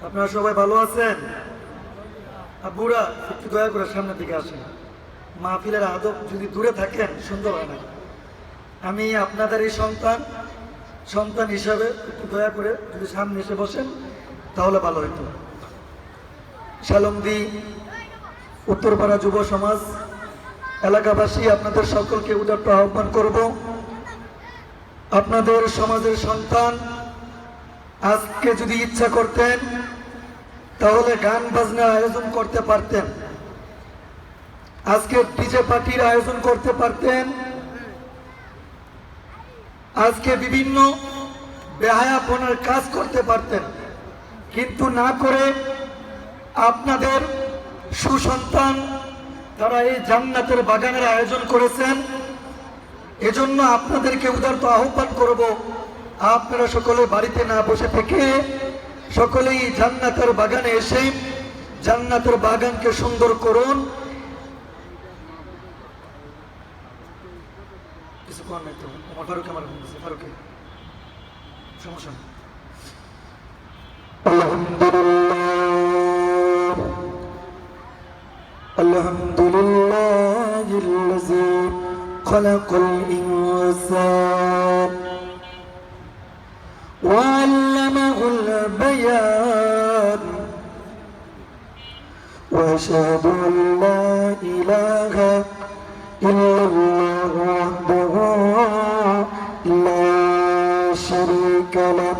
আপনারা সবাই ভালো আছেন? আব্বুরা একটু দয়া করে সামনের দিকে আসেন। মাহফিলের আদব যদি দূরে থাকেন সুন্দর হয় না। আমি আপনাদেরই সন্তান হিসাবে একটু দয়া করে যদি সামনে এসে বসেন তাহলে ভালো হতো। শালমদি উত্তরপাড়া যুব সমাজ এলাকাবাসী আপনাদের সকলকে উদাত্ত আহ্বান করব। আপনাদের সমাজের সন্তান আজকে যদি ইচ্ছা করতেন তাহলে গান বাজনার আয়োজন করতে পারতেন, আজকে ডিজে পার্টির আয়োজন করতে পারতেন, আজকে বিভিন্ন বেহায়াপনার কাজ করতে পারতেন, কিন্তু না করে আপনাদের সুসন্তান তারা এই জান্নাতের বাগানের আয়োজন করেছেন। এজন্য আপনাদেরকে উদারত আহ্বান করব, আপনারা সকলে বাড়িতে না বসে থেকে সকলেই জান্নাতের বাগানে এসে জান্নাতের বাগানকে সুন্দর করুন। কিছু কর নাই তো আমার ফারুক, আমার ফারুকে সমস্যা নেই। আলহামদুলিল্লাহ আলহামদুলিল্লাহিল্লাযী খালাকাল ইনসান وعلمه البيان وأشهد أن لا إله إلا الله وحده لا شريك له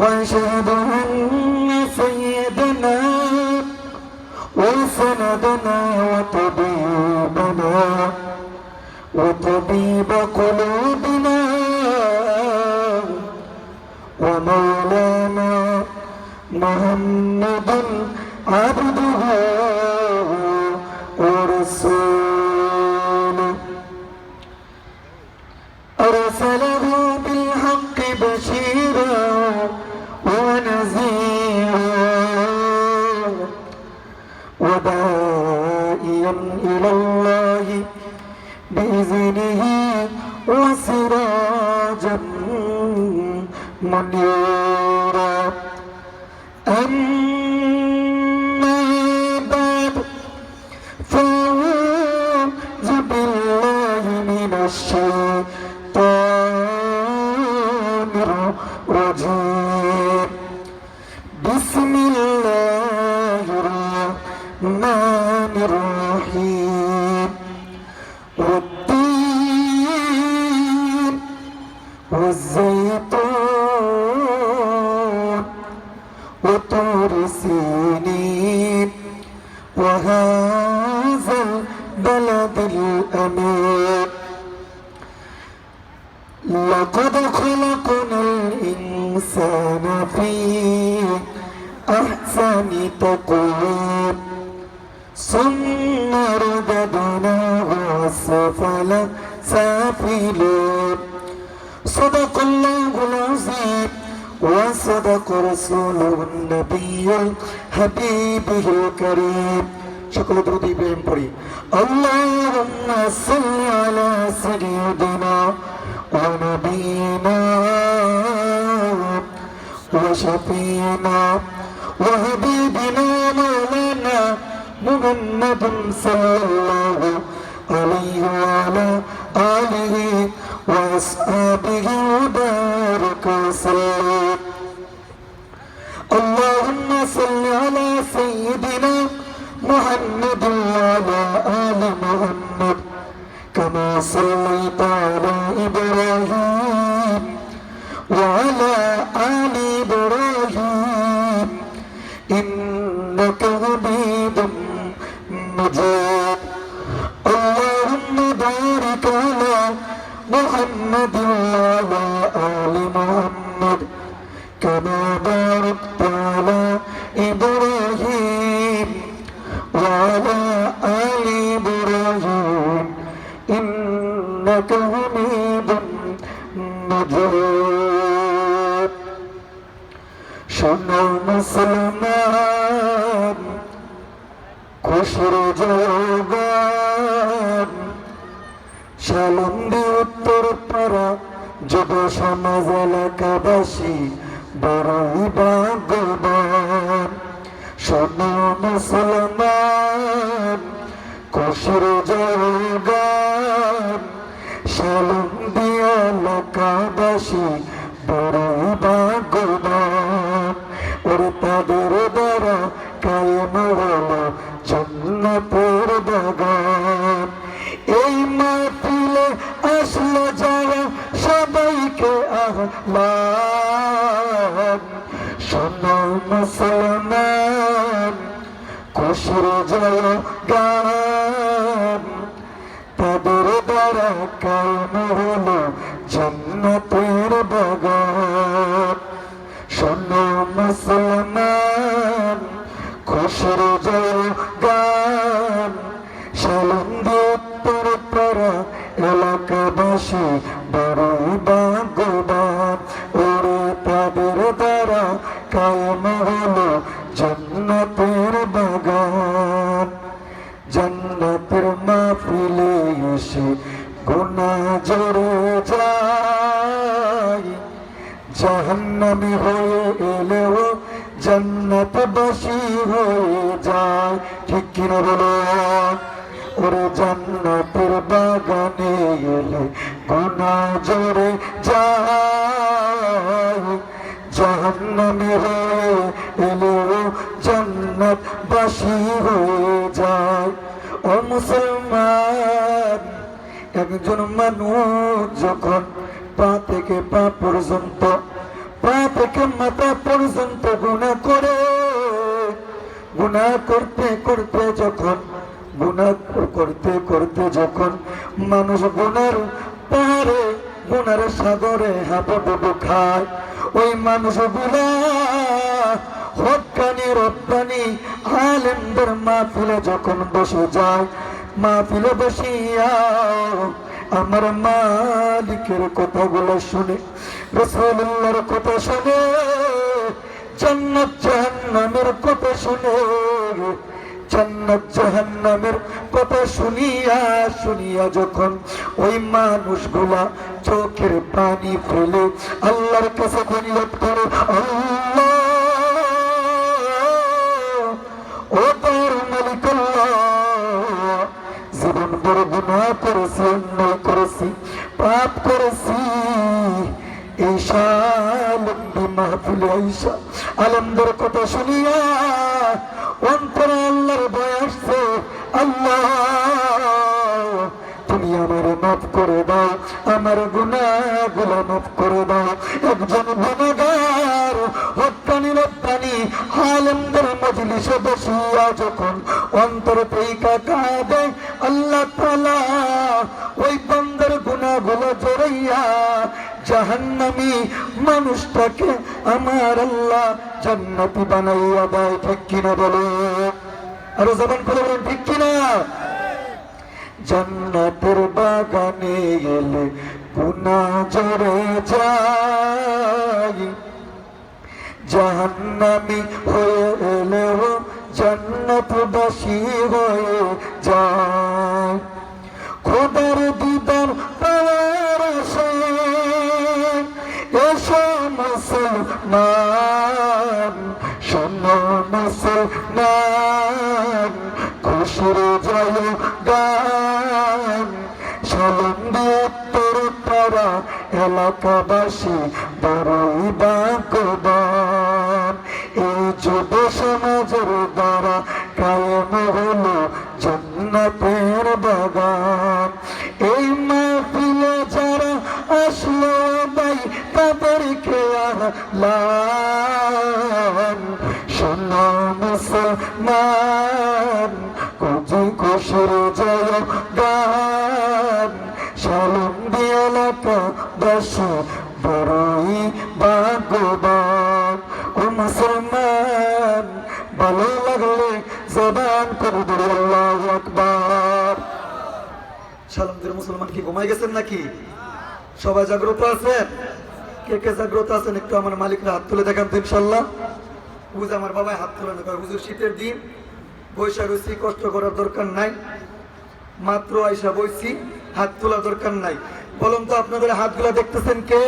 وأشهد أن سيدنا وسندنا وطبيب قلوبنا ومولانا محمد عبده ورسوله أرسله بالحق بشيرا ونذيرا وداعيا إلى الله بإذنه وسراجا منيرا. أما بعد فأعوذ بالله من الشيطان الرجيم. بسم الله الرحمن الرحيم. والتين والزيتون وطور سينين وهذا البلد الأمين. لقد خلقنا الإنسان في أحسن تقويم ثم رددناه أسفل سافلين. صدق الله العظيم وصدق رسوله النبي الحبيب الكريم. সকল দ্রুত ইব্রাহিম পড়ি। আল্লাহুম্মা সাল্লি আলা সাইয়্যিদিনা ওয়া নাবিয়িনা ওয়া শাফিঈনা ওয়া হাবিবিনা মাওলানা মুহাম্মাদুন সাল্লাল্লাহু আলাইহি ওয়া আলা আলিহি ওয়া আসহাবিহি ওয়া বারাকা ওয়া সাল্লাম. আল্লাহুম্মা সাল্লি আলা সাইয়্যিদিনা محمد وعلى آل محمد كما صليت على إبراهيم وعلى آل إبراهيم إنك حميد مجيد. اللهم بارك على محمد وعلى آل محمد كما باركت على إبراهيم وعلى آل إبراهيم إنك حميد مجيد. শোনো মুসলমান খুশির জবান সালন্দি উত্তরপাড়া যুব সমাজ এলাকাবাসী বড়ই ভাগ্যবান। শোনো মুসলমান খুশির জয়গান, সালন্দি এলাকাবাসী বড়ই ভাগ্যবান। ওরে তাদের দ্বারা কায়েম হলো জান্নাতের বাগান। এই মাহফিলে আসলো যারা সবাইকে আহ্বান। শোনো মুসলমান খুশির জয়গান, তাদের দ্বারা কায়েম হলো জান্নাতের বাগান। শোনো মুসলমান খুশির জয়গান, সালন্দি উত্তরপাড়া এলাকাবাসী বড়ই ভাগ্যবান। ওরে তাদের দ্বারা কায়েম হলো জান্নাতের বাগান। জান্নাতের মাহফিলে এসে গুনাহ জড়ে যায়, জাহান্নামী হয়ে এলেও জান্নাতবাসী হয়ে যায়। ঠিক কিনা বলো? ওরে জান্নাতের বাগানে এলে গুনাহ জড়ে যায়, জাহান্নামী হয়ে এলেও জান্নাতবাসী হয়ে যায়। ও মুসলমান, একজন মানুষ যখন পা থেকে পা পর্যন্ত, পা থেকে মাথা পর্যন্ত গুনাহ করে, গুনাহ করতে করতে যখন, গুনাহ করতে করতে যখন মানুষ গুনার পাহাড়ে, গুনার সাগরে হাবুডুবু খায়, ওই মানুষগুলা হক্কানি রব্বানি আলেমদের মাহফিলে যখন বসে যায়, মাহফিলে বসিয়া আমার মালিকের কথাগুলো শুনে, রাসূলুল্লাহর কথা শুনে, জান্নাত জাহান্নামের কথা শুনে, জান্নাত জাহান্নামের কথা শুনিয়া শুনিয়া যখন ওই মানুষগুলা চোখের পানি ফেলে আল্লাহর কাছে ফরিয়াদ করে, আল্লাহ ও তোর মালিক আল্লাহ, জীবন বড় গুনাহ করেছি, অন্যায় করেছি, পাপ করেছি, এই সালন্দি মাহফিলে আইসা আলেমদের কথা শুনিয়া অন্তরে আল্লাহর ভয় আসছে। আল্লাহ তুমি আমার মাফ করে দাও, আমার গুনাহগুলো মাফ করে দাও। একজন গুনাহগার হক্কানি রব্বানি আলেমদের মজলিসে বসিয়া যখন অন্তর থেকে কাঁদে, আল্লাহ তাআলা ওই বান্দার গুনাহগুলো জড়াইয়া জাহান্নামী মানুষটাকে আমার আল্লাহ জান্নাতি বানাইয়া দেয়। ঠিক কিনা বলো? আরো জবান খুলে বলেন ঠিক কিনা? জান্নাতের বাগানে গেলে গুনাহ জড়ে যায়, জাহান্নামী হয়ে এলেও জান্নাতবাসী হয়ে যায়। খোদার দিদার পাওয়ার আশায় এসো মুসলমান, শোনো মুসলমান খুশির জয়গান, সালন্দি উত্তরপাড়া এলাকাবাসী বড়ই ভাগ্যবান। এই যুব সমাজের দ্বারা কায়েম হলো জান্নাতের বাগান। এই মাহফিলে যারা আসলো ভাই তাদেরকে আহ্বান। শোনো মুসলমান খুশির জয়গান, সালন্দি এলাকাবাসী বড়ই ভাগ্যবান। ও মুসলমান, ভালো লাগলে জবান করে বলি আল্লাহু আকবার। সালামদের মুসলমান কি ঘুমাই গেছেন নাকি? সবাই জাগ্রত আছেন? কে কে জাগ্রত আছেন একটু আমার মালিকরা হাত তুলে দেখান তো ইনশাল্লাহ। বুঝ আমার বাবাই হাত তুলে না, হুজুর শীতের দিন বৈশা রয়েছি, কষ্ট করার দরকার নাই, মাত্র আইসা বইছি, হাত তোলা দরকার নাই। বলুন তো আপনাদের হাতগুলা দেখতেছেন কে?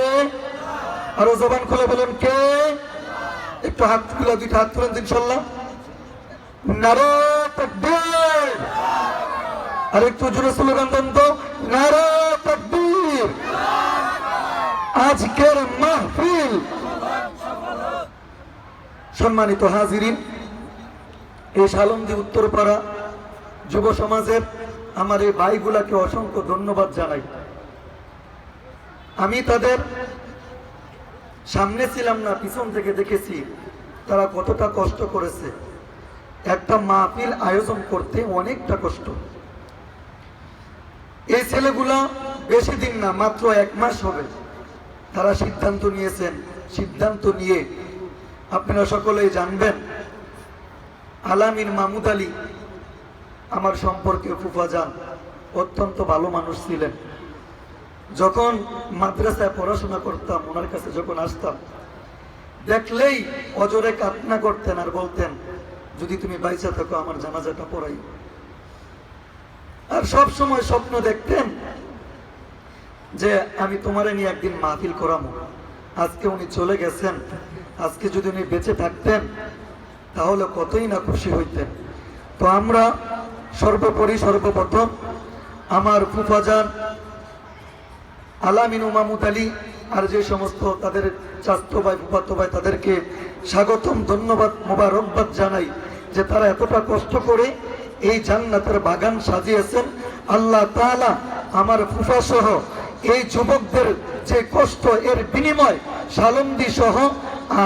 আরো জবান খুলে বলুন কে? একটু হাতগুলা, দুইটা হাত তুলেন ইনশাল্লাহ। নারে তাকবীর। আর একটু জোরে স্লোগান দেন তো, নারে তাকবীর। আজকের মাহফিল, সম্মানিত হাজিরিন, এই শালন্দি উত্তরপাড়া যুব সমাজের আমার এই ভাইগুলাকে অসংখ্য ধন্যবাদ জানাই। আমি তাদের সামনে ছিলাম না, পিছন থেকে দেখেছি তারা কতটা কষ্ট করেছে। একটা মাহফিল আয়োজন করতে অনেকটা কষ্ট। এই ছেলেগুলা বেশি দিন না, মাত্র 1 মাস হবে তারা সিদ্ধান্ত নিয়েছেন। সিদ্ধান্ত নিয়ে আপনারা সকলেই জানবেন, আলামিন মাহমুদ আলী আমার সম্পর্কে ফুফাজান, অত্যন্ত ভালো মানুষ ছিলেন। যখন মাদ্রাসায় পড়াশোনা করতাম, ওনার কাছে যখন আসতাম, দেখলেই অজরে কান্না করতেন আর বলতেন, যদি তুমি বাইচা থাকো আমার জানাজাটা পড়াই। আর সব সময় স্বপ্ন দেখতেন যে আমি তোমারে নিয়ে একদিন মাহফিল করাবো। আজকে উনি চলে গেছেন, আজকে যদি উনি বেঁচে থাকতেন তাহলে কতই না খুশি হইতেন। তো আমরা সর্বোপরি সর্বপ্রথম আমার ফুফাজান আলামিন মাহমুদ আলী আর যে সমস্ত তাদের চাচতো ভাই, ফুফাতো ভাই, তাদেরকে স্বাগতম, ধন্যবাদ, মোবারকবাদ জানাই যে তারা এতটা কষ্ট করে এই জান্নাতের বাগান সাজিয়েছেন। আল্লাহ তাআলা আমার ফুফা সহ এই যুবকদের যে কষ্ট, এর বিনিময় শালন্দি সহ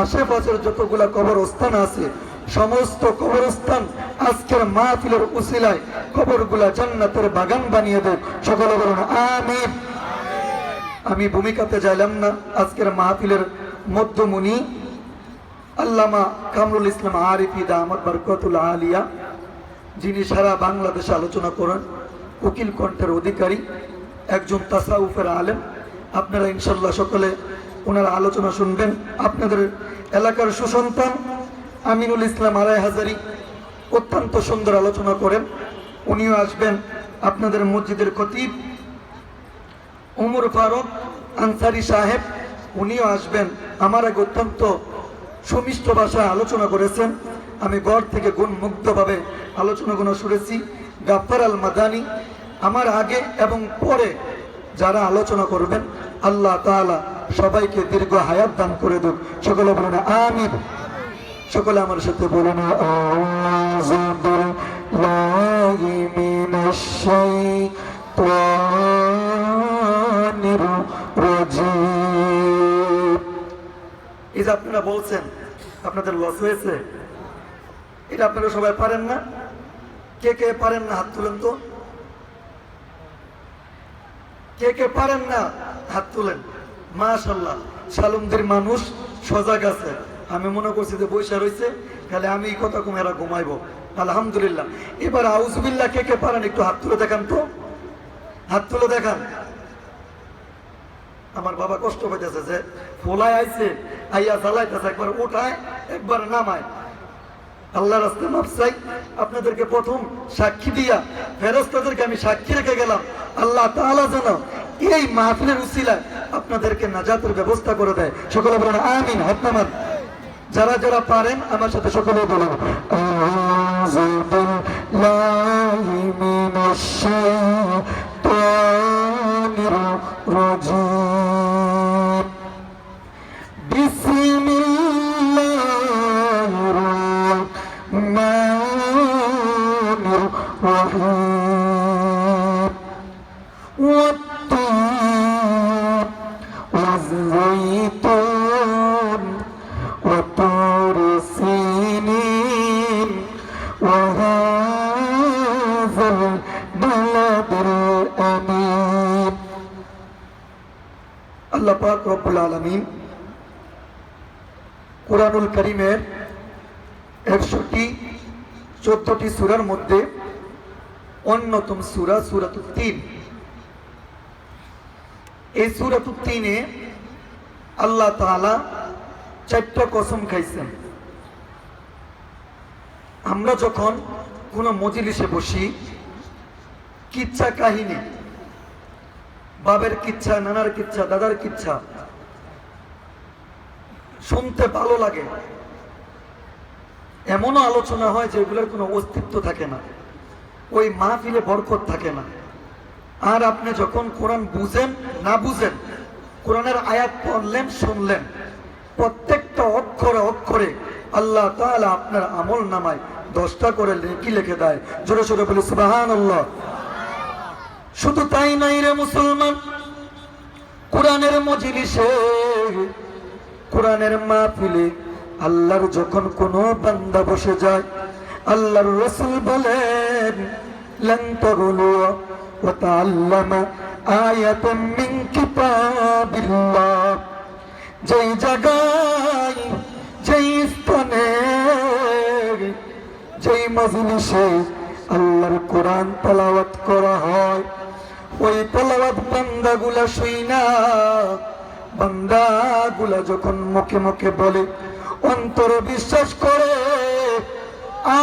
আশেপাশের যতগুলা কবরস্থান আছে, সমস্ত কবরস্থান আজকের মাহফিলের উসিলায় কবরগুলা জান্নাতের বাগান বানিয়ে দেন। সকলে বলুন আমিন। আমি ভূমিকাতে যাইলাম না। আজকের মাহফিলের মধ্যমণি আল্লামা কামরুল ইসলাম আরিফি দামাত বরকতুল আলিয়া, যিনি সারা বাংলাদেশে আলোচনা করেন, উকিল কণ্ঠের অধিকারী, একজন তাসাউফের আলেম। আপনারা ইনশাল্লাহ সকলে ওনার আলোচনা শুনবেন। আপনাদের এলাকার সুসন্তান আমিনুল ইসলাম আড়াই হাজারি অত্যন্ত সুন্দর আলোচনা করেন, উনিও আসবেন। আপনাদের মসজিদের খতিব উমর ফারুক আনসারি সাহেব, উনিও আসবেন। আমার এক অত্যন্ত সুমিষ্ট ভাষায় আলোচনা করেছেন, আমি ঘর থেকে গুণমুগ্ধভাবে আলোচনাগুলো শুনেছি। গাফফার আল মাদানী আমার আগে এবং পরে যারা আলোচনা করবেন, আল্লাহ তাআলা সবাইকে দীর্ঘ হায়াত দান করে দেন। সকলে বলুন আমিন। সকলে আমার সাথে বলুন আউযু বিল্লাহি মিনাশ শাইতানির রাজীম। এই যে আপনারা বলছেন আপনাদের লস হয়েছে, এটা আপনারা সবাই পারেন না? কে কে পারেন না হাত তুলেন তো। কে কে পারেন না হাত তুলেন। মাশাআল্লাহ, শালমদের মানুষ সজাগ আছে। আমি মনে করছি যে বৈশা রয়েছে, তাহলে আমি এই কথা কম এরা ঘুমাইবো। আলহামদুলিল্লাহ। এবার আউযুবিল্লাহ কে কে পারেন একটু হাত তুলে দেখান তো, হাত তুলে দেখান। আমার বাবা কষ্ট পাইতেছে যে ফোলায় আইছে, আইয়া জ্বালাইতেছে, একবার উঠায় একবার নামায়। আল্লাহ রাস্তায় মাফ চাই। আপনাদেরকে প্রথম সাক্ষী দিয়া ফেরেশতাদেরকে আমি সাক্ষী রেখে গেলাম, আল্লাহ তাআলা যেন এই মাহফিলের উসিলায় আপনাদেরকে নাজাতের ব্যবস্থা করে দেয়। সকলে বলেন আমিন। হাত নামান। যারা যারা পারেন আমার সাথে সকলে বলুন আউযু বিল্লাহি মিনাশ শাইতানির রাজীম। বিসমিল্লাহির রাহমানির রাহিম। ওয়াত-তিন ওয়াজ-যাইতুন وطور سينين وهذا البلد الأمين। আল্লাহ পাক রব্বুল আলামিন কুরআনুল কারীমের 114টি সূরার মধ্যে অন্যতম সূরা সূরাতুত তিন। এই সূরাতুত তিনে আল্লাহ তাআলা 4টা কসম খাইছেন। আমরা যখন কোনো মজলিসে বসি, কিচ্ছা কাহিনী বাবের কিচ্ছা, নানার কিচ্ছা, দাদার কিচ্ছা শুনতে ভালো লাগে। এমনও আলোচনা হয় যেগুলোর কোনো অস্তিত্ব থাকে না, ওই মাহফিলে বরকত থাকে না। আর আপনি যখন কোরআন বুঝেন না বুঝেন, কোরআনের আয়াত পড়লেন শুনলেন, প্রত্যেকটা অক্ষরে অক্ষরে আল্লাহ তাআলা আপনার আমল নামায় 10টা করে নেকি লিখে দেয়। জোরে জোরে বলি সুবহানাল্লাহ। শুধু তাই নাই রে মুসলমান, কোরআনের মজলিসে, কোরআনের মাহফিলে আল্লাহর যখন কোনো বান্দা বসে যায়, আল্লাহর রাসূল বলেন লান তাগুলু ওয়া তাআল্লামা আয়াতাম মিন কিতাবিল্লাহ। যেই জায়গায়, যেই স্থানে, যেই মজলিসে আল্লাহর কোরআন তেলাওয়াত করা হয়, ওই তেলাওয়াত বান্দাগুলা শুইনা, বান্দাগুলা যখন মুখে মুখে বলে, অন্তরে বিশ্বাস করে,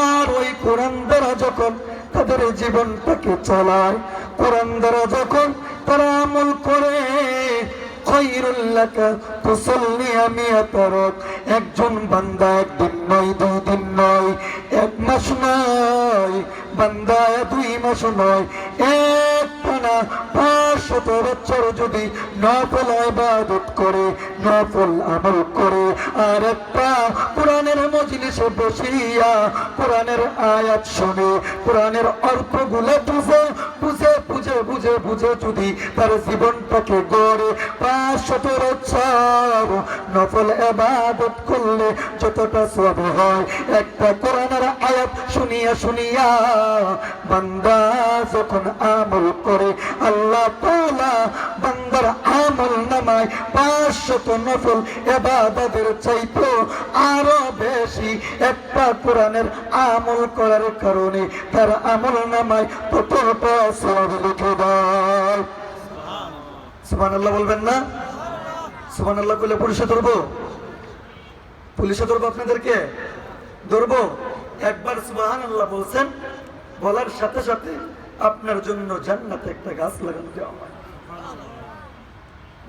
আর ওই কোরআন দ্বারা যখন তাদের জীবনটাকে চালায়, কোরআন দ্বারা যখন তারা আমল করে, খায়রুল লাকা তুসাল্লি মিয়াতা রাত। একজন বান্দা একদিন নয়, 2 দিন নয়, 1 মাস নয়, বান্দা 2 মাস নয়, একটানা 500 বছর যদি নফল ইবাদত করে, নফল আমল করে, আর একটা কোরআনের মজলিসে বসিয়া কোরআনের আয়াত শুনে, কোরআনের অর্থগুলো বুঝে বুঝে বুঝে বুঝে বুঝে যদি তার জীবনটাকে গড়ে, 500 বছর নফল ইবাদত করলে যতটা সওয়াব হয়, একটা কোরআনের আয়াত শুনিয়া শুনিয়া বান্দা যখন আমল করে, আল্লাহ তাআলা বান্দার আমল নামায় 500 নফল ইবাদতের চাইতে আরো বেশি একটা কোরআনের আমল করার কারণে তার আমল নামায় ততটা সওয়াব লিখে দেয়। সুবহানাল্লাহ বলবেন না? সুবহানাল্লাহ বলে পুলিশে ধরবো? পুলিশে ধরবো? আপনাদেরকে ধরবো? একবার সুবহানাল্লাহ বলছেন, বলার সাথে সাথে আপনার জন্য জান্নাতে একটা গাছ লাগানো দেওয়া হয়।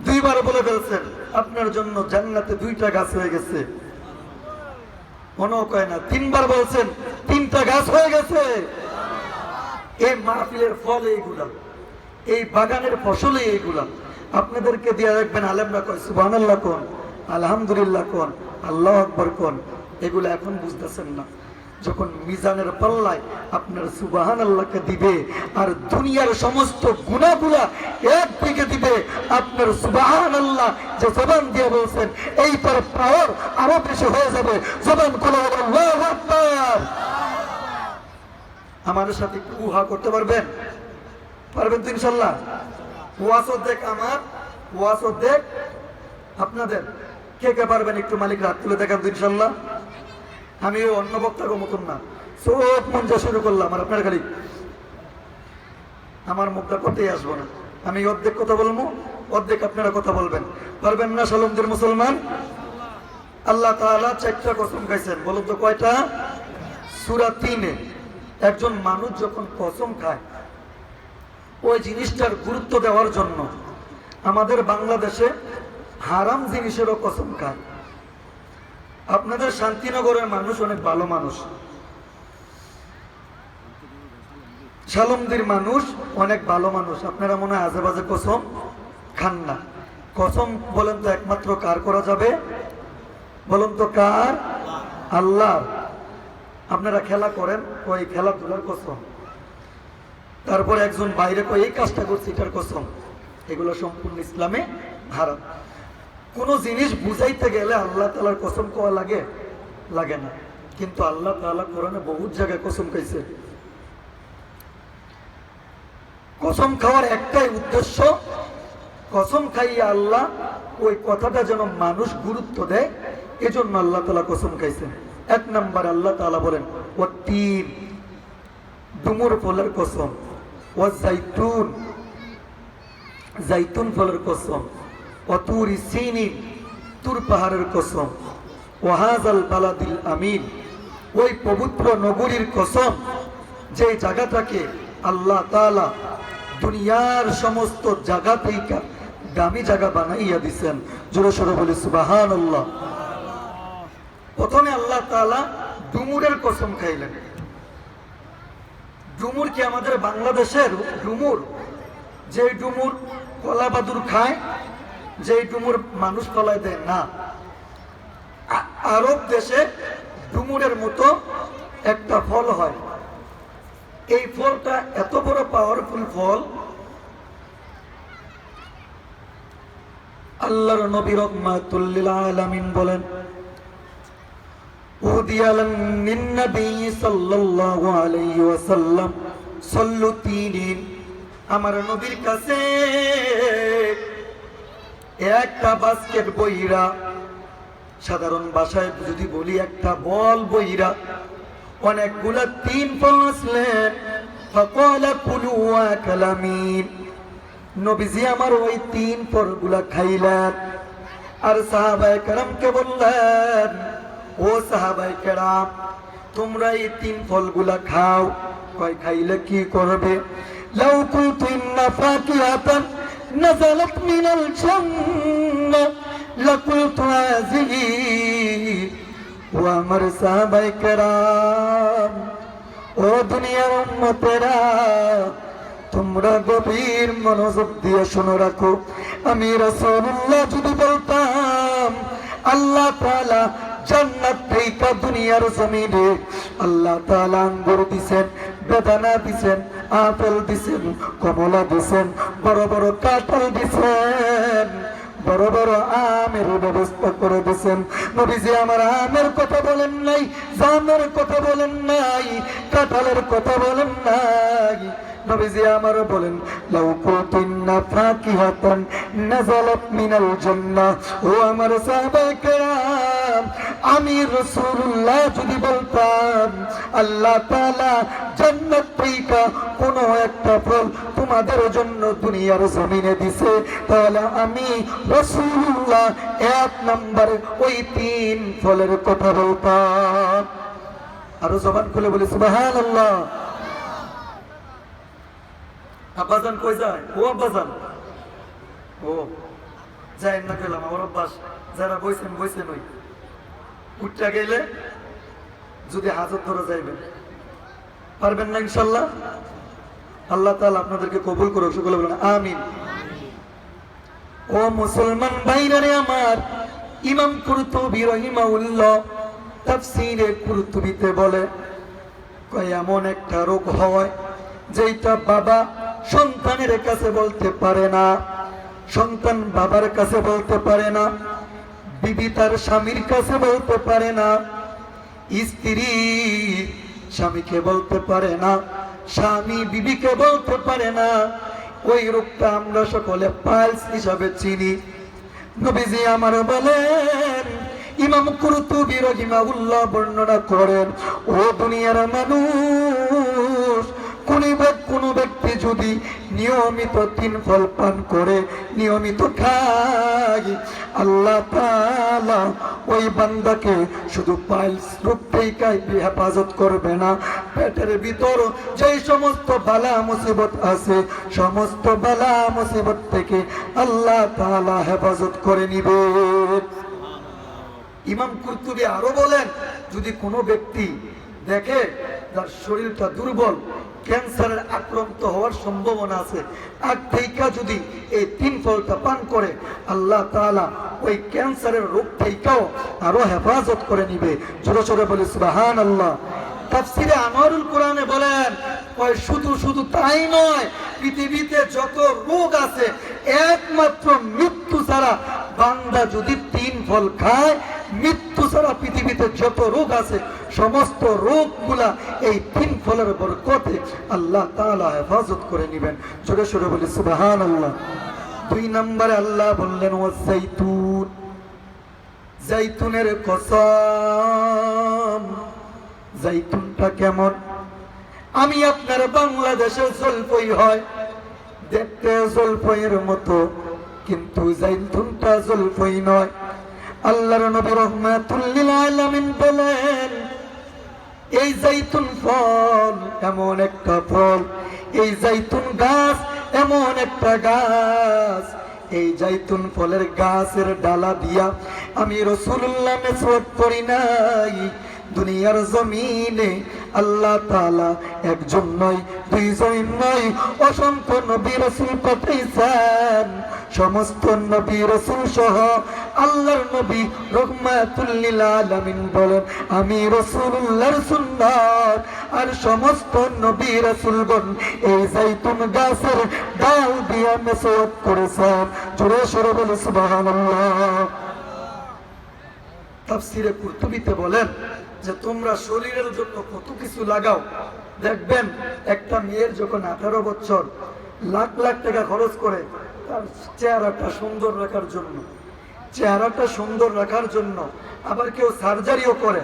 2 বার বলে ফেলছেন, আপনার জন্য জান্নাতে 2টা গাছ হয়ে গেছে। মনে কয় না 3 বার বলছেন, 3টা গাছ হয়ে গেছে। এই মাহফিলের ফল এইগুলা, এই বাগানের ফসলে এইগুলা। আপনাদেরকে দিয়ে রাখবেন, আলেমরা কয় সুবহানাল্লাহ কোন, আলহামদুলিল্লাহ কোন, আল্লাহু আকবার কোন, এগুলো এখন বুঝতেছেন না। যখন মিজানের পাল্লায় আপনার সুবহানাল্লাহকে দিবে, আর দুনিয়ার সমস্ত গুনাহগুলা একদিকে দিবে, আপনার সুবহানাল্লাহ যে জবান দিয়ে বলছেন এইটার পাওয়ার আরো বেশি হয়ে যাবে। জবান খুলে আল্লাহু আকবার। আমাদের সাথে একটু উহা করতে পারবেন? পারবেন তো ইনশাআল্লাহ? ওয়াজ দেখ আমার, ওয়াজ দেখ আপনাদের। কে কে পারবেন একটু মালিক রাত তুলে দেখান তো ইনশাআল্লাহ। আমি অন্য বক্তার মতন না, সব মন যা শুরু করলাম, আর আপনার খালি আমার মুখটা করতেই আসবো না। আমি অর্ধেক কথা বলবো, অর্ধেক আপনারা কথা বলবেন। পারবেন না সালামদের মুসলমান? আল্লাহ তাআলা 4টা কসম খাইছেন। বলুন তো কয়টা? সূরা 3-এ একজন মানুষ যখন কসম খায়, ওই জিনিসটার গুরুত্ব দেওয়ার জন্য আমাদের বাংলাদেশে হারাম জিনিসেরও কসম খায়। আপনাদের শান্তিনগরের মানুষ অনেক ভালো মানুষ, শালমদির মানুষ অনেক ভালো মানুষ। আপনারা মনে হয় আজে বাজে কসম খান না। কসম বলেন তো একমাত্র কার করা যাবে? বলুন তো কার? আল্লাহ। আপনারা খেলা করেন, ওই খেলাধুলার কসম। তারপরে একজন বাইরে কই এই কাজটা করছে, এটার কসম। এগুলো সম্পূর্ণ ইসলামে হারাম। কোন জিনিস বুঝাইতে গেলে আল্লাহ তাআলার কসম কোয়া লাগে? লাগে না। কিন্তু আল্লাহ তাআলা কোরআনে বহুত জায়গায় কসম খাইছে। কসম খাওয়ার একটাই উদ্দেশ্য, কসম খাইয়া আল্লাহ ওই কথাটা যেন মানুষ গুরুত্ব দেয়, এজন্য আল্লাহ তাআলা কসম খাইছে। 1 নম্বর আল্লাহ তাআলা বলেন ওয়াতিন, ডুমুর ফলের কসম, ওয়াজাইতুন, জাইতুন ফলের কসম, ওয়াতুরি সিনিন, তুর পাহাড়ের কসম, ওয়াহাজাল বালাদিল আমিন, ওই পবিত্র নগরীর কসম যে জায়গাটাকে আল্লাহ তাআলা দুনিয়ার সমস্ত জায়গা থেকে দামি জায়গা বানাইয়া দিছেন। জোরে সোরে বলি সুবহানাল্লাহ। প্রথমে আল্লাহ তাআলা ডুমুরের কসম খাইলেন। ডুমুর কি আমাদের বাংলাদেশের ডুমুর? যে ডুমুর কলা বাদুর খায়, যে ডুমুর মানুষ কলায় দেয় না। আরব দেশে ডুমুরের মতো একটা ফল হয়। এই ফলটা এত বড় পাওয়ারফুল ফল, আল্লাহর নবী রাহমাতুল লিল আলামিন বলেন, উদিয়ালান নবী সাল্লাল্লাহু আলাইহি ওয়াসাল্লাম সাল্লু তিনিন। আমার নবীর কাছে একটা বাস্কেট বইরা, সাধারণ ভাষায় যদি বলি একটা বল বইরা, অনেকগুলা 3 ফল আসলেন। ফাকালা কুলু ওয়া কালামিন। নবীজি আমার ওই 3 ফলগুলা খাইলেন। আর সাহাবায়ে কেরামকে বললেন, ও সাহাবায়ে কেরাম, তোমরা এই 3 ফলগুলা খাও। কয় খাইলে কি করবে? লাউ কুনতু ইন্না ফাকিহাতান নাযালাত মিনাল জান্নাহ লাকুলতু হাযিহি। ও আমার সাহাবায়ে কেরাম, ও দুনিয়ার উম্মতেরা, তোমরা গভীর মনোযোগ দিয়ে শুনে রাখো। আমি রাসূলুল্লাহ যদি বলতাম আল্লাহ তাআলা জান্নাত থেকে দুনিয়ার জমিনে আল্লাহ তাআলা আঙ্গুর দিবেন, বেদানা দিবেন, আপেল দিবেন, কমলা দিবেন, বড় বড় কাঁঠাল দিবেন, বড় বড় আমের ব্যবস্থা করে দিয়েছেন। নবীজি আমার আমের কথা বলেন নাই, জামের কথা বলেন নাই, কাঁঠালের কথা বলেন নাই। নবীজি আমার বলেন, লাউ কুনতুন্না ফাকিহাতান নাযালাত মিনাল জান্নাহ। ও আমার সাহাবায়ে কেরাম, আমি রাসূলুল্লাহ যদি বলতাম আল্লাহ তাআলা জান্নাত থেকে কোনো একটা ফল তোমাদের জন্য দুনিয়ার জমিনে দিছে, তাহলে আমি রাসূলুল্লাহ 1 নম্বরে ওই 3 ফলের কথা বলতাম। আরো জবান খুলে বলি সুবহানাল্লাহ। আব্বাজান কই যায়? ও আব্বাজান, ও যাই না গেলাম। আমার অভ্যাস, যারা বইছেন বইছেন, ওই উঠটা গেলে যদি হাজত ধরে যাইবেন, পারবেন না ইনশাল্লাহ। আল্লাহ তাআলা আপনাদেরকে কবুল করুক, সকলে বলেন আমিন। ও মুসলমান ভাইরা রে আমার, ইমাম কুরতুবী রাহিমাহুল্লাহ তাফসীরে কুরতুবীতে বলে, কয় এমন একটা রোগ হয় যেটা বাবা সন্তানের কাছে বলতে পারে না, সন্তান বাবার কাছে বলতে পারে না, বিবি তার স্বামীর কাছে বলতে পারে না, স্ত্রী স্বামীকে বলতে পারে না, স্বামী বিবিকে বলতে পারে না। ওই রোগটা আমরা সকলে পাইলস হিসাবে চিনি। নবীজি আমার বলেন, ইমাম কুরতুবী রাহিমাহুল্লাহ বর্ণনা করেন, ও দুনিয়ার মানুষ, কোন ব্যক্তি যদি নিয়মিত 3 ফল পান করে, নিয়মিত খায়, আল্লাহ তাআলা ওই বান্দাকে শুধু পাইলস রোগ থেকে হেফাজত করবে না, পেটের ভিতর যে সমস্ত বালা মুসিবত আছে, সমস্ত বালা মুসিবত থেকে আল্লাহ তাআলা হেফাজত করে নিবে। ইমাম কুরতুবী আরো বলেন, যদি কোনো ব্যক্তি দেখে যার শরীরটা দুর্বল, ক্যান্সারের আক্রান্ত হওয়ার সম্ভাবনা আছে, আগ থেকে যদি এই 3 ফলটা পান করে, আল্লাহ তাআলা ওই ক্যান্সারের রোগ থেকেও আরো হেফাজত করে নিবে। জোরে জোরে বলি সুবহানাল্লাহ। তাফসীরে আনোয়ারুল কোরআনে বলেন, শুধু তাই নয়, পৃথিবীতে যত রোগ আছে একমাত্র মৃত্যু ছাড়া বান্দা যদি 3 ফল খায়, মৃত্যু ছাড়া পৃথিবীতে যত রোগ আছে সমস্ত রোগগুলা এই 3 ফলের বরকতে আল্লাহ তাআলা হেফাজত করে নেবেন। জোরে সোরে বলি সুবহানাল্লাহ। 2 নম্বরে আল্লাহ বললেন, ওয়াজাইতুন, জাইতুনের কসম। জাইতুনটা কেমন? আমি আপনার বাংলাদেশে জলপাই হয়, দেখতে জলপাইয়ের মতো, কিন্তু জাইতুনটা জলপাই নয়। আল্লাহর নবী রাহমাতুল লিল আলামিন বলেন, এই জাইতুন ফল এমন একটা ফল, এই জাইতুন গাছ এমন একটা গাছ, এই জাইতুন ফলের গাছের ডালা দিয়া আমি রাসূলুল্লাহ মেসওয়াক করি নাই। দুনিয়ার জমিনে আল্লাহ তাআলা একজন নয়, দুইজন নয়, অসংখ্য নবী রাসূল পাঠাইছেন। সমস্ত নবী রাসূল সহ আল্লাহর নবী রাহমাতুল লিল আলামিন বলেন, আমি রাসূলুল্লাহর সুন্নাত আর সমস্ত নবী রাসূলগণ এই জাইতুন গাছের ডাল দিয়ে মেসওয়াক করেছেন। জোরে সোরে বলে সুবহানাল্লাহ। তাফসীরে কুরতুবীতে বলেন যে তোমরা শরীরের জন্য কত কিছু লাগাও, দেখবেন একটা মেয়ের যখন 18 বছর লাখ লাখ টাকা খরচ করে তার চেহারাটা সুন্দর রাখার জন্য, চেহারাটা সুন্দর রাখার জন্য, আবার কেউ সার্জারিও করে,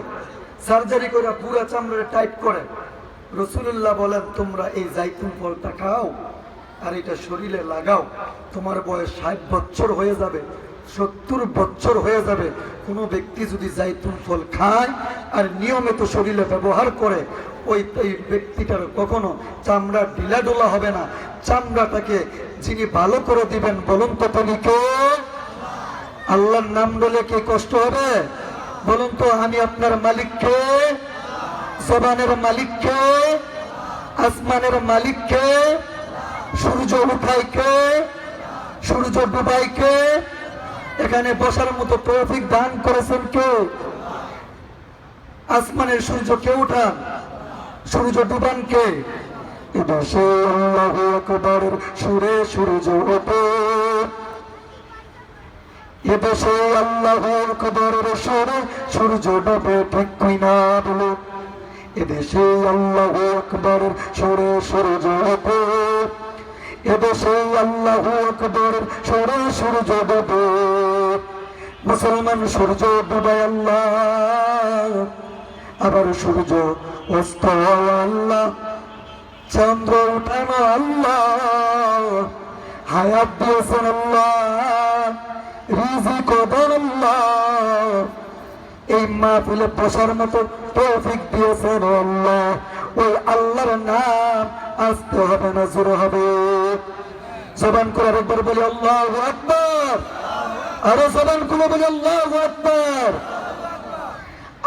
সার্জারি করে পুরা চামড়া টাইট করে। রাসূলুল্লাহ বলেন তোমরা এই জাইতুন ফলটা খাও আর এটা শরীরে লাগাও, তোমার বয়স 60 বছর হয়ে যাবে, 70 বছর হয়ে যাবে। কোনো ব্যক্তি যদি জাইতুন ফল খায় আর নিয়মিত শরীরে ব্যবহার করে, ওই ব্যক্তিটার কখনো চামড়া ঢিলাঢোলা হবে না। চামড়াটাকে যিনি ভালো করে দিবেন বলুন তো তিনি কে? আল্লাহর নাম বলে কি কষ্ট হবে? বলুন তো আমি আপনার মালিক কে? জবানের মালিক কে? আসমানের মালিক কে? সূর্য উঠায় কে? সূর্য ডুবায় কে? এখানে বসার মতো তৌফিক দান করেছেন কে? আসমানের সূর্য কে উঠান, সূর্য ডুবান কে? এদেশে আল্লাহু আকবারের সুরে সূর্য ওঠে, এদেশে আল্লাহু আকবারের সুরে সূর্য ডুবে, ঠিক কিনা বলো? এদেশে আল্লাহু আকবারের সুরে সূর্য ওঠে, এদেশে আল্লাহু আকবারের সুরে সূর্য ডুবে। মুসলমান সূর্য ডুবায় আল্লাহ, আবার সূর্য অস্ত আল্লাহ, চন্দ্র উঠানো আল্লাহ, হায়াত দিয়েছেন আল্লাহ, রিজিক দেন আল্লাহ, এই মাহফিলে বসার মতো তৌফিক দিয়েছেন আল্লাহ। ওই আল্লাহর নাম আসতে হবে না, জোরে হবে। জবান করে আরেকবার বলি আল্লাহু আকবার, আরো জবান খুলে বলি আল্লাহু আকবার।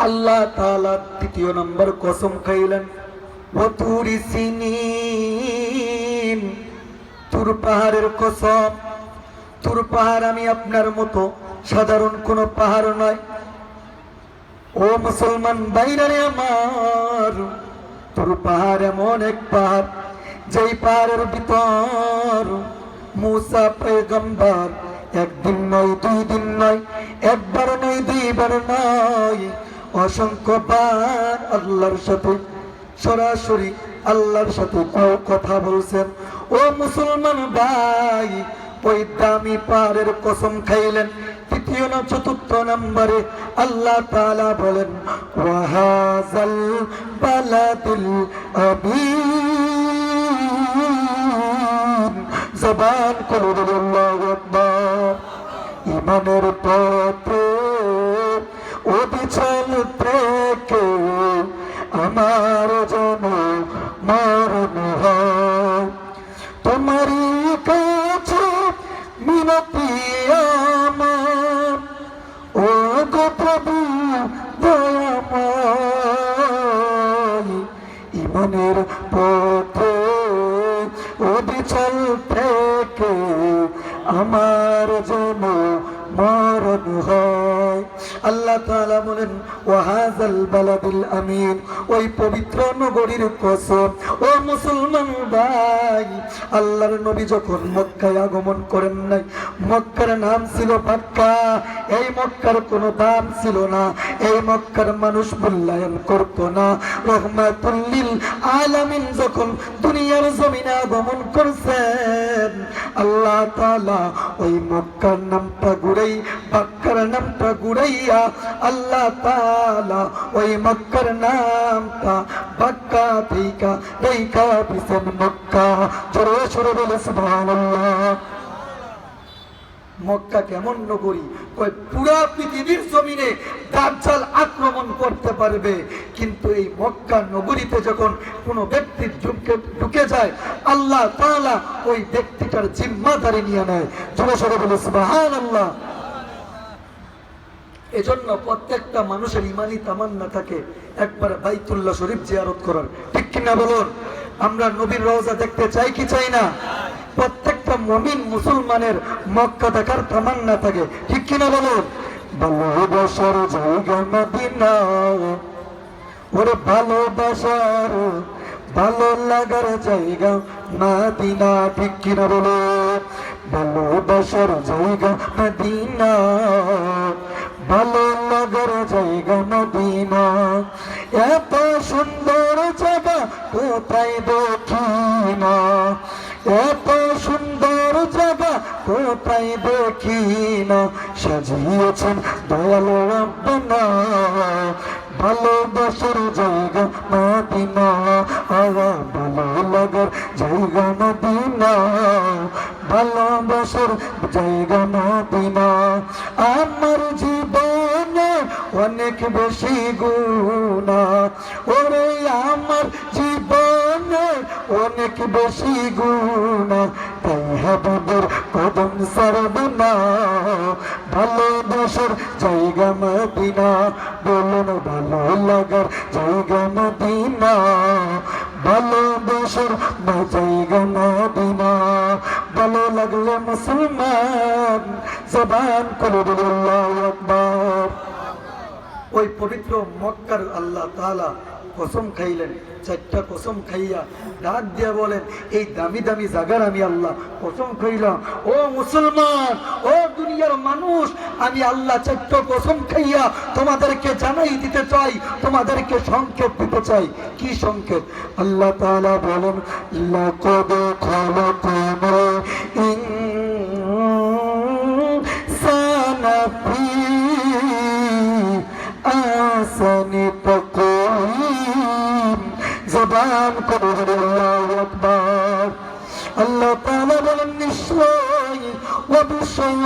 আল্লাহ তাআলা দ্বিতীয় নম্বর কসম খাইলেন, ওয়াতুরি সিনিন, তুর পাহাড়ের কসম। তুর পাহাড় আমি আপনার মতো সাধারণ কোন পাহাড় নয়। ও মুসলমান ভাইরা আমার, তুর পাহাড় এমন এক পাহাড়, যেই পাহাড়ের ভিতর মুসা পয়গম্বর একদিন নয়, 2 দিন নয়, একবার নয়, 2বার নয়, অসংখ্যবার আল্লাহর সাথে সরাসরি আল্লাহর সাথে কথা বলছেন। ও মুসলমান ভাই, ওই দামি পাহাড়ের কসম খাইলেন। তৃতীয় না চতুর্থ নম্বরে আল্লাহ তাআলা বলেন, ওয়াহাজাল বালাদিল আমিন। জবান করে বলেন আল্লাহু আকবার। ইমানের পথে অবিচল থেকে আমার যেন মরণ হয়, তোমারই কাছে মিনতি আমার, ও গো প্রভু দয়াময়। ইমানের পথে অবিচল থেকে আমার যেন মরণ হয়। আল্লাহ তাআলা বলেন, ওয়াহাজাল বালাদিল আমিন, ওই পবিত্র নগরীর কসম। ও মুসলমান ভাই, আল্লাহর নবী যখন মক্কায় আগমন করেন নাই, মক্কার নাম ছিল মক্কা। এই মক্কার কোনো দাম ছিল না, এই মক্কার মানুষ মূল্যায়ন করতো না। রহমাতুল লিল আলামিন যখন দুনিয়ার জমিনে আগমন করছেন, আল্লাহ তাআলা ওই মক্কার নামটা ঘুরাই, মক্কার নামটা ঘুরাইয়া আল্লাহ তাআলা ওই মক্কার নামটা বাক্কা থেকে রেখা দিয়েছেন মক্কা। জোরে সোরে বলে সুবহানাল্লাহ। মক্কা কেমন নগরী, কয় পুরা পৃথিবীর জমিনে দাজ্জাল আক্রমণ করতে পারবে, কিন্তু এই মক্কা নগরীতে যখন কোনো ব্যক্তি ঢুকে যায় আল্লাহ তাআলা ওই ব্যক্তিটার জিম্মাদারি নিয়ে নেয়। জোরে সোরে বলে সুবহানাল্লাহ। এজন্য প্রত্যেকটা মানুষের ইমানি তামান্না থাকে একবার বাইতুল্লাহ শরীফ জিয়ারত করার, ঠিক কিনা বলুন? আমরা নবীর রওজা দেখতে চাই কি চাই না? প্রত্যেকটা মুমিন মুসলমানের মক্কা দেখার তামান্না থাকে, ঠিক কিনা বলুন? ভালোবাসার জায়গা মদিনা, ওরে ভালোবাসার ভালো লাগার জায়গা মদিনা, ঠিক কিনা বলো? ভালোবাসার জায়গা মদিনা, ভালো লাগার জায়গা মদিনা, এত সুন্দর জায়গা কোথায় দেখি না, এত সুন্দর জায়গা কোথায় দেখি না, সাজিয়েছেন দয়াল রব্বানা ভালোবাসার জায়গা মদিনা, ভালো লাগার জায়গা মদিনা, ভালোবাসার জায়গা মদিনা। আমার জীবনে অনেক বেশি গুনাহ, ওরে আমার জীবনে অনেক বেশি গুনাহ, তাই হাবিবের কদম ছাড়ব না, ভালোবাসার জায়গা মদিনা, বলুন ভালো লাগার জায়গা মদিনা, ভালোবাসার জায়গা মদিনা। ভালো লাগলে মুসলমান জবান করে বলে আল্লাহু আকবার। ওই পবিত্র মক্কার আল্লাহ তাআলা কসম খাইলেন, 4টা কসম খাইয়া ডাক দিয়া বলেন, এই দামি দামি জায়গার আমি আল্লাহ কসম খাইলাম, ও মুসলমান, ও দুনিয়ার মানুষ, আমি আল্লাহ 4টা কসম খাইয়া তোমাদেরকে জানাই দিতে চাই, তোমাদেরকে সংকেত দিতে চাই। কি সংকেত? আল্লাহ তাআলা বলেন, লাকাদ খালাকনাল ইনসানা ফি আহসানি তাকওয়িম, জবান করে আল্লাহু আকবার। আল্লাহ তাআলা বলেন, নিশ্চয়ই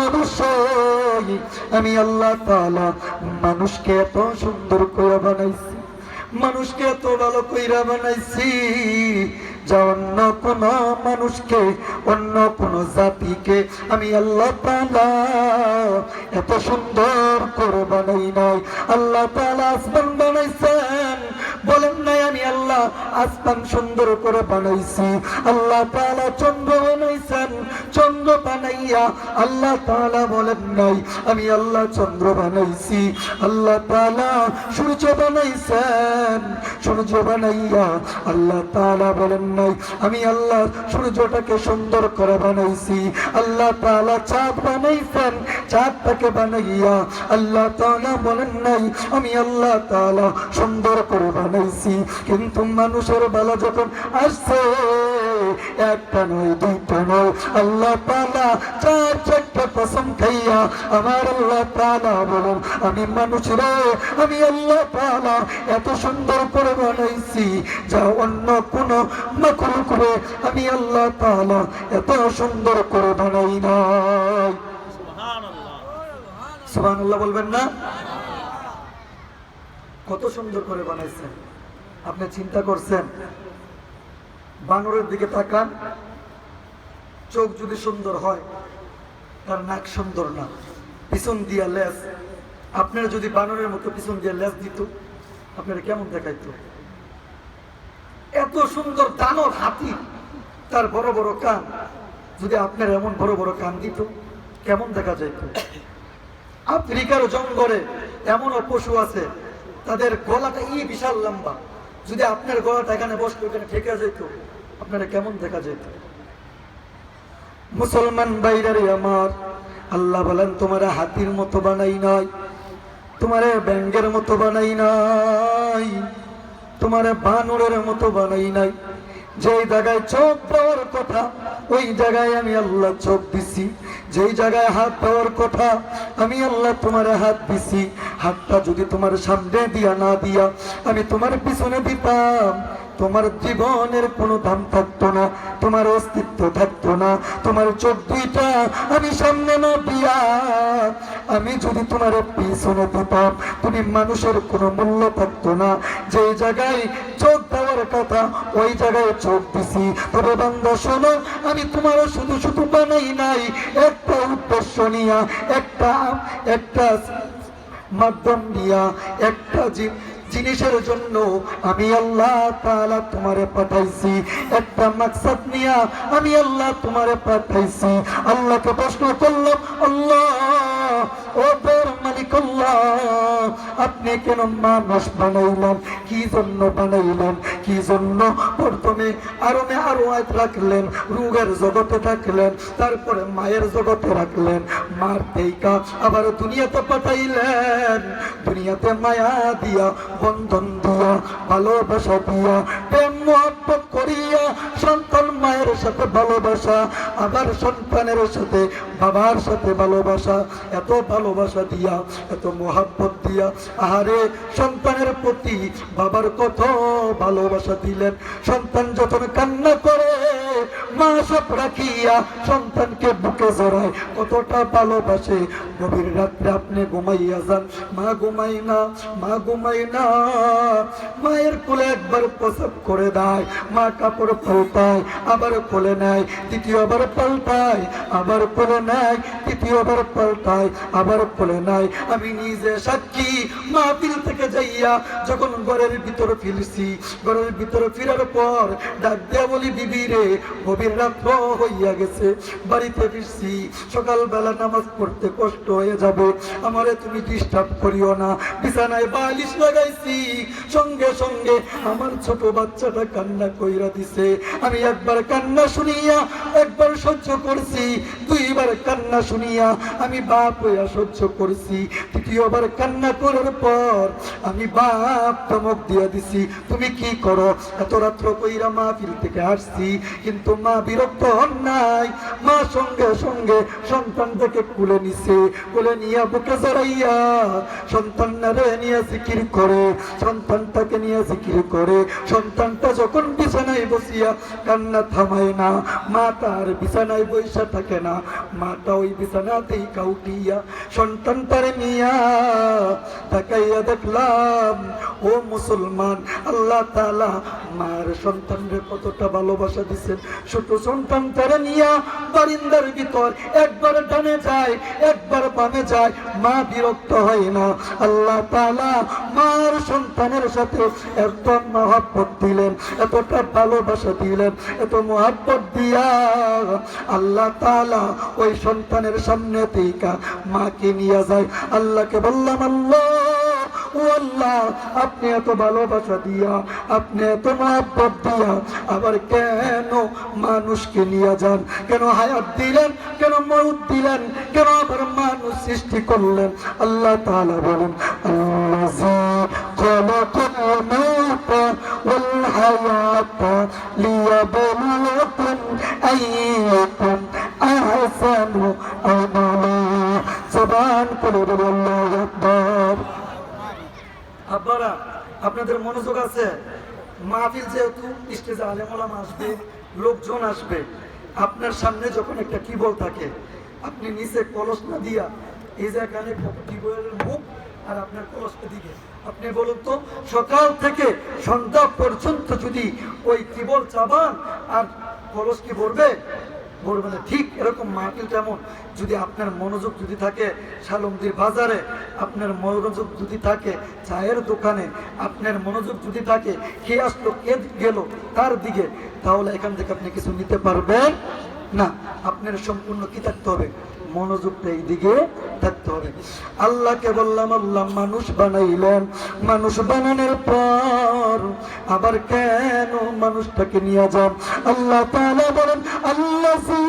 অবশ্যই আমি আল্লাহ তাআলা মানুষকে এত সুন্দর করে বানাইছি, মানুষকে এত ভালো কইরা বানাইছি, যা অন্য কোন মানুষকে, অন্য কোন জাতিকে আমি আল্লাহ তাআলা এত সুন্দর করে বানাই নাই। আল্লাহ তাআলা আসমান বানাইছেন, বলেন নাই আমি আল্লাহ আসমান সুন্দর করে বানাইছি। আল্লাহ তাআলা চন্দ্র বানাইছেন, চন্দ্র বানাইয়া আল্লাহ তাআলা বলেন নাই আমি আল্লাহ চন্দ্র বানাইছি। আল্লাহ তাআলা সূর্য বানাইছেন, সূর্য বানাইয়া আল্লাহ তাআলা বলেন নাই আমি আল্লাহ সূর্যটাকে সুন্দর করে বানাইছি। আল্লাহ তাআলা চাঁদ বানাইছেন, চাঁদটাকে বানাইয়া আল্লাহ তাআলা বলেন নাই আমি আল্লাহ তাআলা সুন্দর করে বানাইছি। কিন্তু মানুষের বেলা যখন আসছে, একটা নয় দুইটা নয়, আল্লাহ তাআলা 4টা কসম খাইয়া আমার আল্লাহ তাআলা বলেন, আমি মানুষরা আমি আল্লাহ তাআলা এত সুন্দর করে বানাইছি, যা অন্য কোন মাখলুকরে আমি আল্লাহ তাআলা এত সুন্দর করে বানাই নাই। সুবহানাল্লাহ বলবেন না? কত সুন্দর করে বানাইছেন। আপনি চিন্তা করছেন, বানরের দিকে তাকান, চোখ যদি সুন্দর হয়, তার নাক সুন্দর না, পিছন দিয়া লেজ, আপনারা যদি বানরের মতো পিছন দিয়া লেজ দিত, আপনারা কেমন দেখাইতো? এত সুন্দর দানব হাতি, তার বড় বড় কান, যদি আপনার এমন বড় বড় কান দিত, কেমন দেখা যাইত? আফ্রিকার জঙ্গলে এমনও পশু আছে, তাদের গলাটা বিশাল লম্বা, যদি আপনার গলাটা এখানে বসতো, এখানে ঠেকে যেত, আপনারা কেমন দেখা যেত? মুসলমান ভাইরারে আমার, আল্লাহ বলেন তোমার হাতির মতো বানাই নাই, তোমার ব্যাঙের মতো বানাই নাই, তোমার বানরের মতো বানাই নাই। যেই জায়গায় চোখ দেওয়ার কথা ওই জায়গায় আমি আল্লাহ চোখ দিছি, যেই জায়গায় হাত দেওয়ার কথা আমি আল্লাহ তোমার হাত দিছি। হাতটা যদি তোমার সামনে দিয়া না দিয়া আমি তোমার পিছনে দিতাম, তোমার জীবনের কোনো দাম থাকতো না, তোমার অস্তিত্ব থাকতো না। তোমার চোখ দুইটা আমি সামনে না দিয়া আমি যদি তোমার পিছনে দিতাম, তুমি মানুষের কোনো মূল্য থাকতো না। যে জায়গায় চোখ দেওয়ার কথা ওই জায়গায় চোখ দিছি। তবে বান্দা শোনো, আমি তোমার শুধু শুধু বানাই নাই, একটা উদ্দেশ্য নিয়া, একটা মাধ্যম নিয়া, একটা জিনিসের জন্য আমি আল্লাহ তাআলা তোমারে পাঠাইছি। একটা মাকসাদ নিয়া আমি আল্লাহ তোমারে পাঠাইছি। আল্লাহকে প্রশ্ন করলাম, আল্লাহ ও তোর মালিক আল্লাহ, আপনি কেন মানুষ বানাইলেন? কি জন্য বানাইলেন? কি জন্য? প্রথমে আরো আয়াত রাখলেন, রূহের জগতে রাখলেন, তারপরে মায়ের জগতে রাখলেন, মার থেইকা আবার দুনিয়াতে পাঠাইলেন। দুনিয়াতে মায়া দিয়া, বন্ধন দিয়া, ভালোবাসা দিয়া, প্রেম মহব্বত করিয়া, সন্তান মায়ের সাথে ভালোবাসা, আবার সন্তানের সাথে বাবার সাথে ভালোবাসা, এত ভালোবাসা দিয়া, এত মহব্বত দিয়া, আহারে সন্তানের প্রতি বাবার কত ভালোবাসা দিলেন। সন্তান যখন কান্না করে মা সব রাখিয়া সন্তানকে বুকে জড়ায়, কতটা ভালোবাসে। গভীর রাত্রে আপনি ঘুমাইয়া যান, মা ঘুমাই না, মা ঘুমাই না, মায়ের কোলে একবার প্রসব করে দেয়, মা কাপড় পাল্টায়, আবার কোলে নেয়, দ্বিতীয়বার পাল্টায়, আবার কোলে নেয়, তৃতীয়বার পাল্টায়, আবার কোলে নেয়। আমি নিজে সাক্ষী, মাহফিল থেকে যাইয়া যখন ঘরের ভিতরে ফিরছি, ঘরের ভিতরে ফিরার পর ডাক দেয়া বলি, বিবি রে, গভীর রাত্র হইয়া গেছে, বাড়িতে ফিরছি, সকালবেলা নামাজ পড়তে কষ্ট হয়ে যাবে, আমারে তুমি ডিস্টার্ব করিও না। বিছানায় বালিশ লাগাইছি, সঙ্গে সঙ্গে আমার ছোট বাচ্চাটা কান্না কইরা দিছে। আমি একবার কান্না শুনিয়া একবার সহ্য করছি, দুইবার কান্না শুনিয়া আমি বাপ হইয়া সহ্য করছি, তৃতীয়বার কান্না করার পর আমি বাপ ধমক দিয়া দিছি, তুমি কি করো? এত রাত্র কইরা মাহফিল থেকে আসছি, কিন্তু মা বিরক্ত হন নাই। মা সঙ্গে সঙ্গে সন্তানটাকে কুলে নিছে, কুলে নিয়ে বুকে জড়াইয়া সন্তানটারে নিয়ে জিকির করে, সন্তানটাকে নিয়ে জিকির করে। সন্তানটা যখন বিছানায় বসিয়া কান্না থামায় না, মা তার বিছানায় বসে থাকে না, মাটা ওই বিছানাতেই কাউটিয়া সন্তানটারে নিয়া তাকাইয়া দেখলাম, ও মুসলমান, আল্লাহ তাআলা মার সন্তানরে কতটা ভালোবাসা দিচ্ছেন। ছোট সন্তানটারে নিয়া বারিন্দার ভিতর একবার ডানে যায়, একবার বামে যায়, মা বিরক্ত হয় না। আল্লাহ তাআলা মার সন্তানের সাথে এত মহব্বত দিলেন, এতটা ভালোবাসা দিলেন, এত মহব্বত দিয়া আল্লাহ তাআলা ওই সন্তানের সামনে থেকে মাকে নিয়ে যায়। আল্লাহকে বললাম, আল্লাহ ও আল্লাহ, আপনি এত ভালোবাসা দিয়া, আপনি এত মহব্বত দিয়া আবার কেন মানুষকে নিয়ে যান? কেন হায়াত দিলেন? কেন মউত দিলেন? কেন আবার মানুষ সৃষ্টি করলেন? আল্লাহ তাআলা বলেন, আল্লাযী খালাকাল মাউতা ওয়াল হায়াতা লিয়াবলুয়াকুম আইয়ুকুম আহসানু আমালা। জবান খুলে বলুন আল্লাহু আকবার। আব্বারা, আপনাদের মনোযোগ আছে? মাহফিল যেহেতু স্টেজে আলেম ওলামা আসবে, লোকজন আসবে, আপনার সামনে যখন একটা টিউবওয়েল থাকে, আপনি নিচে কলস না দিয়া এই যে এখানে টিউবওয়েলের মুখ আর আপনার কলসটা দিকে, আপনি বলুন তো, সকাল থেকে সন্ধ্যা পর্যন্ত যদি ওই টিউবওয়েল চাবান আর কলস কি ভরবে? ভরবে না। ঠিক এরকম মাহফিল কেমন, যদি আপনার মনোযোগ যদি থাকে শালমদির বাজারে, আপনার মনোযোগ যদি থাকে চায়ের দোকানে, আপনার মনোযোগ যদি থাকে কে আসলো কে গেল তার দিকে, তাহলে এখান থেকে আপনি কিছু নিতে পারবেন না। আপনার সম্পূর্ণ কি থাকতে হবে? মনোযোগটা এই দিকে থাকতে হবে। আল্লাহকে বললাম, আল্লাহ মানুষ বানাইলেন, মানুষ বানানোর পর আবার কেন মানুষটাকে নিয়ে যান? আল্লাহ তাআলা বলেন, আল্লাযী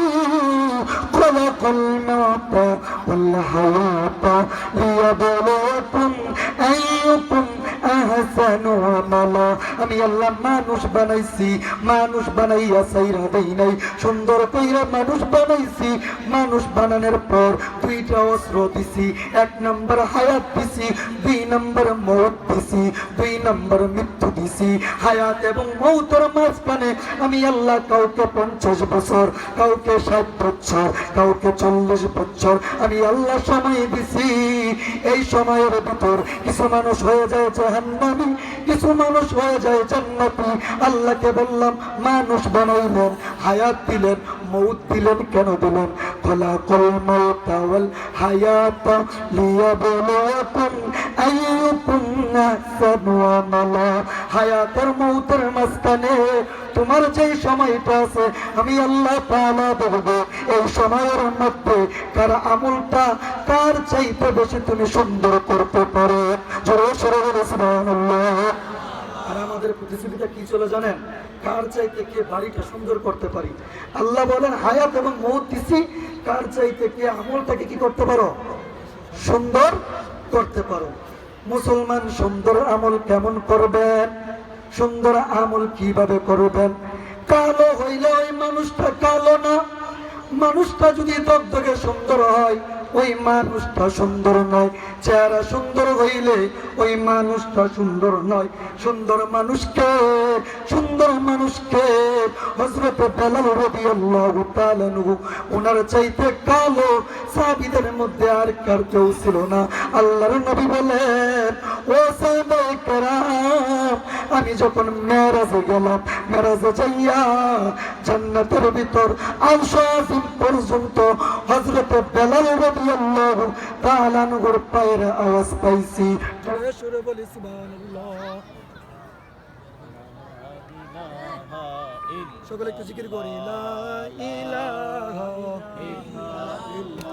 খালাকাল মাউতা ওয়াল হায়াতা লিয়াবলুয়াকুম আইয়ুকুম আহসানু ইনসানু আমালা, আমি আল্লাহ মানুষ বানাইছি, মানুষ বানাইয়া সাইরা দেই নাই, সুন্দর কইরা মানুষ বানাইছি। মানুষ বানানোর পর দুইটা অস্ত্র দিছি, এক নম্বর হায়াত দিছি, দুই নম্বর মৌত দিছি, দুই নম্বর মৃত্যু দিছি। হায়াত এবং মৌতের মাঝখানে আমি আল্লাহ কাউকে 50 বছর, কাউকে 60 বছর, কাউকে 40 বছর আমি আল্লাহ সময় দিছি। এই সময়ের ভিতর কিছু মানুষ হয়ে যায় জাহান্নামী, কিছু মানুষ হয়ে যায় জান্নাতি। আল্লাহকে বললাম মানুষ বানাইলেন, হায়াত দিলেন, মৌত দিলেন, কেন দিলেন? খলাকাল মাউতা ওয়াল হায়াতা লিয়াবলুয়াকুম আইয়ুকুম আহসানু আমালা। হায়াতের মৌতের মাঝখানে তোমার যে সময়টা আছে আমি আল্লাহ তাআলা দেখব এই সময়ের মধ্যে কার আমলটা কার চাইতে বেশি তুমি সুন্দর করতে পারো। জোরে সরে বলো সুবহানাল্লাহ। আর আমাদের প্রতিযোগিতা কি চলে জানেন? কার চাইতে কে বাড়িটা সুন্দর করতে পারি। আল্লাহ বলেন হায়াত এবং মৌত দিছি, কার চাইতে কে আমলটাকে কি করতে পারো? সুন্দর করতে পারো। মুসলমান সুন্দর আমল কেমন করবেন? সুন্দর আমল কিভাবে করবেন? কালো হইলে ওই মানুষটা কালো না, মানুষটা যদি দগদগে সুন্দর হয় ওই মানুষটা সুন্দর নয়। চেহারা সুন্দর হইলে ওই মানুষটা সুন্দর নয়। সুন্দর মানুষকে, সুন্দর মানুষকে হযরত বেলাল রাদিয়াল্লাহু তাআলা আনহু ওনার চাইতে কালো সাহাবীদের মধ্যে আর কার কেউ ছিল না। আল্লাহর নবী বলেন, ও সাহাবায়ে কেরাম, আমি যখন মেরাজে গেলাম, মেরাজে যাইয়া জান্নাতের ভিতর আরশ আজিম পর্যন্ত হযরত বেলাল রাদিয়াল্লাহু তাআলা আনহুর পায়ের আওয়াজ পাইছি। জোরে সরে বলি সুবহানাল্লাহ। সকলে একটু জিকির করি লা ইলাহা ইল্লাল্লাহ।